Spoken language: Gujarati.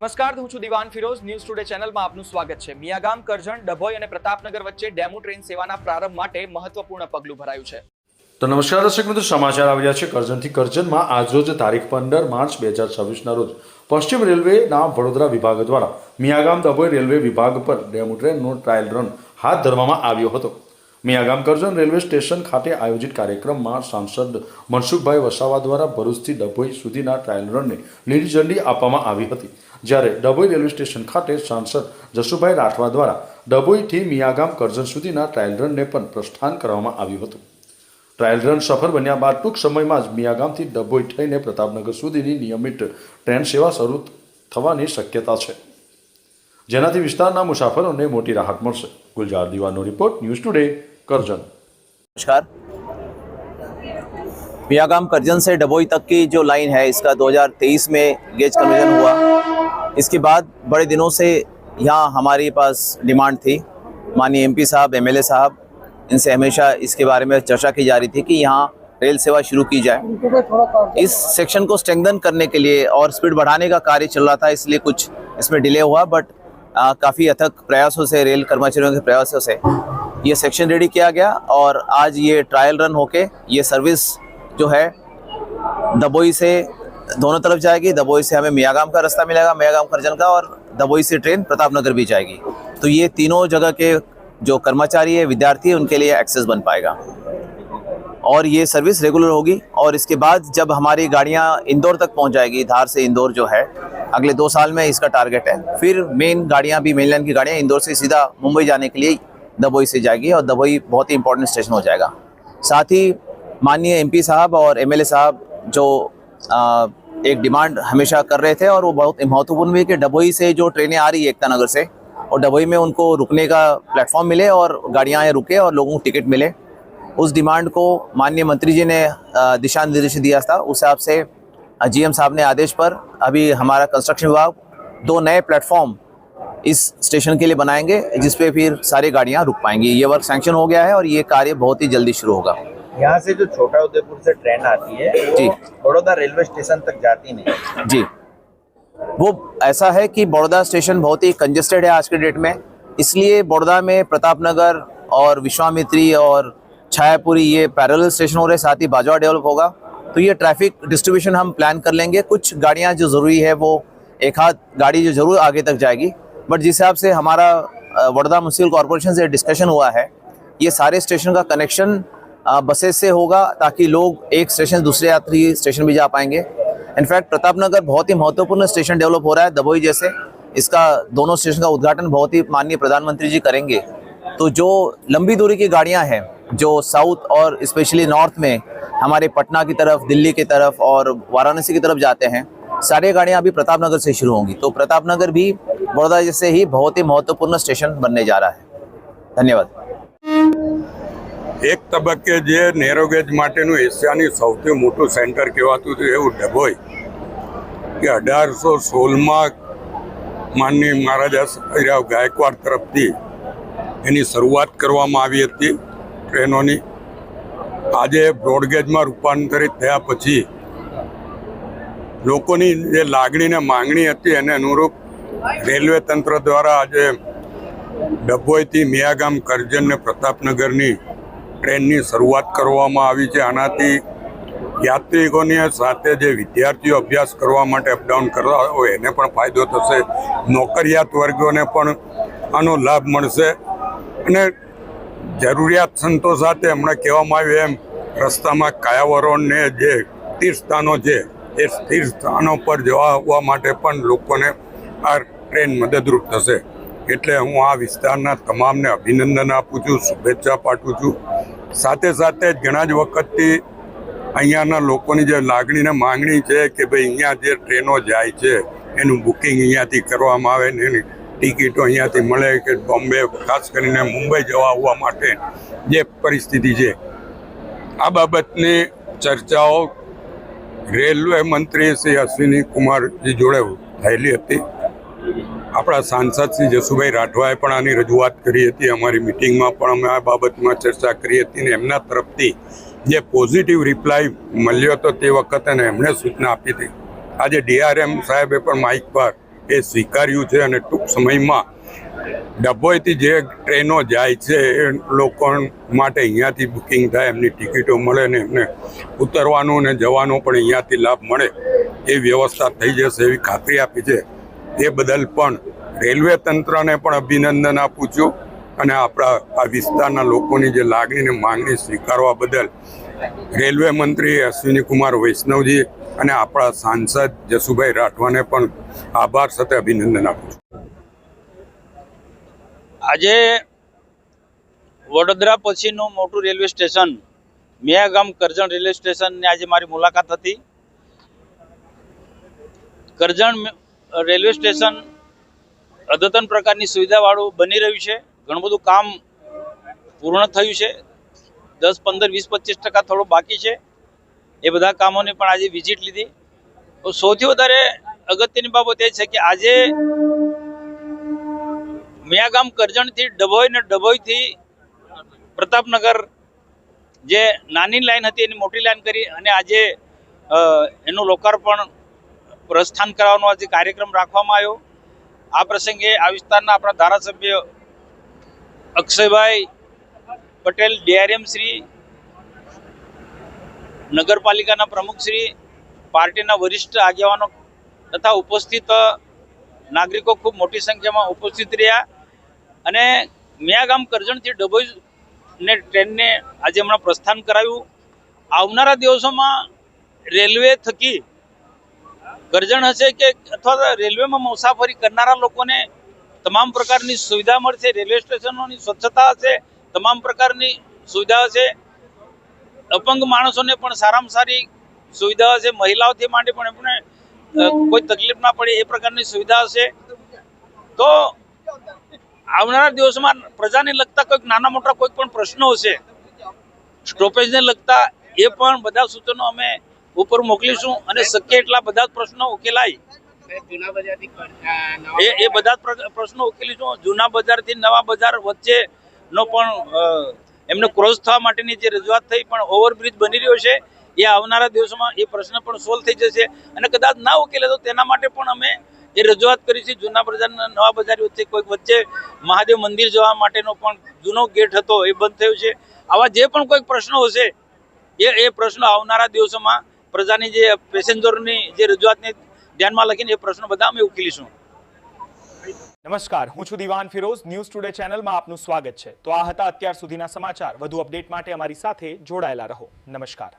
નમસ્કાર, હું છું દિવાન ફિરોઝ. ન્યૂઝ ટુડે ચેનલમાં આપનું સ્વાગત છે. મિયાગામ, કરજણ, ડભોઈ અને પ્રતાપનગર વચ્ચે ડેમુ ટ્રેન સેવાના પ્રારંભ માટે મહત્વપૂર્ણ પગલું ભરાયું છે. તો નમસ્કાર દર્શક મિત્રો, સમાચાર આવી રહ્યા છે કરજણથી. કરજણમાં આજરોજ તારીખ 15 માર્ચ 2026ના રોજ પશ્ચિમ રેલવેના વડોદરા વિભાગ દ્વારા મિયાગામ ડભોઈ રેલવે વિભાગ પર ડેમુ ટ્રેનનો ટ્રાયલ રન હાથ ધરવામાં આવ્યો હતો. મિયાગામ કરજણ રેલવે સ્ટેશન ખાતે આયોજિત કાર્યક્રમમાં સાંસદ મનસુખભાઈ વસાવા દ્વારા ભરૂચથી ડભોઈ સુધીના ટ્રાયલ રનને લીલી ઝંડી આપવામાં આવી હતી. જ્યારે ડભોઈ રેલવે સ્ટેશન ખાતે સાંસદ જશુભાઈ રાઠવા દ્વારા ડભોઈથી મિયાગામ કરજણ સુધીના ટ્રાયલ રનને પણ પ્રસ્થાન કરવામાં આવ્યું હતું. ટ્રાયલ રન સફળ બન્યા બાદ ટૂંક સમયમાં જ મિયાગામથી ડભોઈ થઈને પ્રતાપનગર સુધીની નિયમિત ટ્રેન સેવા શરૂ થવાની શક્યતા છે, જેનાથી વિસ્તારના મુસાફરોને મોટી રાહત મળશે. ગુલजार दीवानो रिपोर्ट, न्यूज़ टुडे, करजन. नमस्कार। मियागाम करजन से डभोई तक की जो लाइन है, इसका 2023 में गेज कन्वर्जन हुआ। इसके बाद बड़े दिनों से यहाँ हमारे पास डिमांड थी। माननीय एमपी साहब, एमएलए साहब, इनसे हमेशा इसके बारे में चर्चा की जा रही थी कि यहाँ रेल सेवा शुरू की जाए। इस सेक्शन को स्ट्रेंथन करने के लिए और स्पीड बढ़ाने का कार्य चल रहा था, इसलिए कुछ इसमें डिले हुआ, बट काफ़ी अथक प्रयासों से, रेल कर्मचारियों के प्रयासों से ये सेक्शन रेडी किया गया और आज ये ट्रायल रन होके ये सर्विस जो है दबोई से दोनों तरफ जाएगी। दबोई से हमें मियागाम का रास्ता मिलेगा, मियागाम करजन का, और दबोई से ट्रेन प्रतापनगर भी जाएगी। तो ये तीनों जगह के जो कर्मचारी है, विद्यार्थी है, उनके लिए एक्सेस बन पाएगा और ये सर्विस रेगुलर होगी। और इसके बाद जब हमारी गाड़ियाँ इंदौर तक पहुँच जाएगी, धार से इंदौर जो है अगले 2 साल में इसका टारगेट है। फिर मेन गाड़ियाँ भी, मेन लाइन की गाड़ियाँ इंदौर से सीधा मुंबई जाने के लिए दबोई से जाएगी और दबोई बहुत ही इंपॉर्टेंट स्टेशन हो जाएगा। साथ ही माननीय एमपी साहब और एमएलए साहब जो एक डिमांड हमेशा कर रहे थे और वो बहुत महत्वपूर्ण भी, कि डभोई से जो ट्रेनें आ रही है एकता नगर से, और डभोई में उनको रुकने का प्लेटफॉर्म मिले और गाड़ियाँ रुके और लोगों को टिकट मिले। उस डिमांड को माननीय मंत्री जी ने दिशा निर्देश दिया था। उस हिसाब से जीएम साहब ने आदेश पर अभी हमारा कंस्ट्रक्शन विभाग 2 नए प्लेटफॉर्म इस स्टेशन के लिए बनाएंगे, जिसपे फिर सारी गाड़ियाँ रुक पाएंगी। ये वर्क सैंक्शन हो गया है और ये कार्य बहुत ही जल्दी शुरू होगा। यहाँ से जो छोटा उदयपुर से ट्रेन आती है जी, बड़ौदा रेलवे स्टेशन तक जाती नहीं जी। वो ऐसा है कि बड़ौदा स्टेशन बहुत ही कंजेस्टेड है आज के डेट में, इसलिए बड़ौदा में प्रतापनगर और विश्वामित्री और छायापुरी ये पैरेलल स्टेशन हो रहे, साथ ही बाजवा डेवलप होगा। तो ये ट्रैफिक डिस्ट्रीब्यूशन हम प्लान कर लेंगे। कुछ गाड़ियाँ जो ज़रूरी है वो एक आध गाड़ी जो ज़रूर आगे तक जाएगी, बट जिस हिसाब से हमारा बड़ौदा म्यूनिसिपल कॉर्पोरेशन से डिस्कशन हुआ है, ये सारे स्टेशन का कनेक्शन बसेस से होगा, ताकि लोग एक स्टेशन से दूसरे यात्री स्टेशन भी जा पाएंगे। इनफैक्ट प्रतापनगर बहुत ही महत्वपूर्ण स्टेशन डेवलप हो रहा है दबोई जैसे, इसका दोनों स्टेशन का उद्घाटन बहुत ही माननीय प्रधानमंत्री जी करेंगे। तो जो लंबी दूरी की गाड़ियाँ हैं, जो साउथ और स्पेशली नॉर्थ में हमारे पटना की तरफ, दिल्ली की तरफ और वाराणसी की तरफ जाते हैं, सारी गाड़ियाँ अभी प्रतापनगर से शुरू होंगी। तो प्रतापनगर भी बड़ौदा जैसे ही बहुत ही महत्वपूर्ण स्टेशन बनने जा रहा है। धन्यवाद। एक तबक्के जे नेरोगेज माटेનું એશિયાની સૌથી મોટું સેન્ટર કહેવાતું હતું એવું ડભોઈ, કે 1816માં માનનીય મહારાજા સયાજીરાવ ગાયકવાડ તરફથી એની શરૂઆત કરવામાં આવી હતી ટ્રેનોની. આજે બ્રોડગેજમાં રૂપાંતરિત થયા પછી લોકોની જે લાગણી ને માંગણી હતી એને અનુરૂપ રેલવે તંત્ર દ્વારા આજે ડભોઈથી મિયાગામ, કરજણ ને પ્રતાપનગરની ટ્રેનની શરૂઆત કરવામાં આવી છે. આનાથી યાત્રિકોની સાથે જે વિદ્યાર્થીઓ અભ્યાસ કરવા માટે અપડાઉન કરવા હોય એને પણ ફાયદો થશે, નોકરિયાત વર્ગોને પણ આનો લાભ મળશે અને જરૂરિયાત સંતોષાતે હમણાં કહેવામાં આવ્યું એમ રસ્તામાં કાયાવરોને જે તીર્થસ્થાનો છે એ તીર્થસ્થાનો પર જવા આવવા માટે પણ લોકોને આ ટ્રેન મદદરૂપ થશે. એટલે હું આ વિસ્તારના તમામને અભિનંદન આપું છું, શુભેચ્છા પાઠવું છું. સાથે સાથે જ ઘણા જ વખતથી અહીંયાના લોકોની જે લાગણી ને માંગણી છે કે ભાઈ અહીંયા જે ટ્રેનો જાય છે એનું બુકિંગ અહીંયાથી કરવામાં આવે ને એની ટિકિટો અહીંયાથી મળે, કે બોમ્બે ખાસ કરીને મુંબઈ જવા આવવા માટે જે પરિસ્થિતિ છે, આ બાબતની ચર્ચાઓ રેલવે મંત્રી શ્રી અશ્વિની કુમારજી જોડે થયેલી હતી. આપણા સાંસદ શ્રી જશુભાઈ રાઠવાએ પણ આની રજૂઆત કરી હતી. અમારી મિટિંગમાં પણ અમે આ બાબતમાં ચર્ચા કરી હતી ને એમના તરફથી જે પોઝિટિવ રિપ્લાય મળ્યો હતો તે વખતે એમણે સૂચના આપી હતી. આજે ડીઆરએમ સાહેબે પણ માઇક પર એ સ્વીકાર્યું છે અને ટૂંક સમયમાં ડભોઈથી જે ટ્રેનો જાય છે એ લોકો માટે અહીંયાથી બુકિંગ થાય, એમની ટિકિટો મળે ને એમને ઉતરવાનો ને જવાનો પણ અહીંયાથી લાભ મળે એ વ્યવસ્થા થઈ જશે એવી ખાતરી આપી છે. એ બદલ પણ રેલવે તંત્રને પણ અભિનંદન આપું છું અને આપણા આ વિસ્તારના લોકોની જે લાગણી ને માંગણી સ્વીકારવા બદલ રેલવે મંત્રી અશ્વિની કુમાર વૈષ્ણવજી અને આપણા સાંસદ જસુભાઈ રાઠવાને પણ આભાર સાથે અભિનંદન આપું છું. આજે વડોદરા પછીનું મોટું railway station Miyagam Karjan railway સ્ટેશનની આજે મારી મુલાકાત હતી. કરજણ રેલવે સ્ટેશન અદ્યતન પ્રકારની સુવિધાવાળું બની રહ્યું છે. ઘણું બધું કામ પૂર્ણ થયું છે. 10, 15, 20, 25% થોડું બાકી છે. એ બધા કામોની પણ આજે વિઝિટ લીધી. તો સૌથી વધારે અગત્યની બાબત એ છે કે આજે મિયાગામ કરજણથી ડભોઈ ને ડભોઈથી પ્રતાપનગર જે નાની લાઈન હતી એની મોટી લાઈન કરી અને આજે એનું લોકાર્પણ પ્રસ્થાન કરાવવાનો આજે કાર્યક્રમ રાખવામાં આવ્યો. આ પ્રસંગે આ વિસ્તારના આપણા ધારાસભ્ય અક્ષયભાઈ પટેલ, ડીઆરએમ શ્રી, નગરપાલિકાના પ્રમુખ શ્રી, પાર્ટીના વરિષ્ઠ આગેવાનો તથા ઉપસ્થિત નાગરિકો ખૂબ મોટી સંખ્યામાં ઉપસ્થિત રહ્યા અને મિયાગામ કરજણથી ડભોઈ ને ટ્રેનને આજે હમણાં પ્રસ્થાન કરાવ્યું. આવનારા દિવસોમાં રેલવે થકી કરજણ હશે કે અથવા રેલવેમાં મુસાફરી કરનારા લોકોને તમામ પ્રકારની સુવિધા મળશે. રેલવે સ્ટેશનોની સ્વચ્છતા હશે, તમામ પ્રકારની સુવિધા હશે. અપંગ માણસોને પણ સારામાં સારી સુવિધા હશે. મહિલાઓથી માંડી પણ એમને કોઈ તકલીફ ના પડે એ પ્રકારની સુવિધા હશે. તો આવનારા દિવસોમાં પ્રજાને લગતા કોઈક નાના મોટા કોઈ પણ પ્રશ્નો હશે, સ્ટોપેજને લગતા, એ પણ બધા સૂચનો અમે ઉપર મોકલીશું અને શક્ય એટલા બધા જ પ્રશ્નો ઉકેલાય એ બધા જ પ્રશ્નો ઉકેલીશું. જૂના બજારથી નવા બજાર વચ્ચેનો પણ એમને ક્રોસ થવા માટેની જે રજૂઆત થઈ, પણ ઓવરબ્રિજ બની રહ્યો છે એ આવનારા દિવસોમાં એ પ્રશ્ન પણ સોલ્વ થઈ જશે અને કદાચ ના ઉકેલે તો તેના માટે પણ અમે એ રજૂઆત કરી છે. જૂના બજાર નવા બજાર વચ્ચે કોઈક વચ્ચે મહાદેવ મંદિર જવા માટેનો પણ જૂનો ગેટ હતો એ બંધ થયો છે. આવા જે પણ કોઈક પ્રશ્નો હશે એ પ્રશ્નો આવનારા દિવસોમાં પ્રજાની જે પેસેન્જરોની જે રજૂઆતને ધ્યાનમાં લખીને એ પ્રશ્નો બધા અમે ઉકેલીશું. નમસ્કાર, હું છું દિવાન ફિરોઝ. ન્યૂઝ ટુડે ચેનલમાં આપનું સ્વાગત છે. તો આ હતા અત્યાર સુધીના સમાચાર. વધુ અપડેટ માટે અમારી સાથે જોડાયેલા રહો. નમસ્કાર.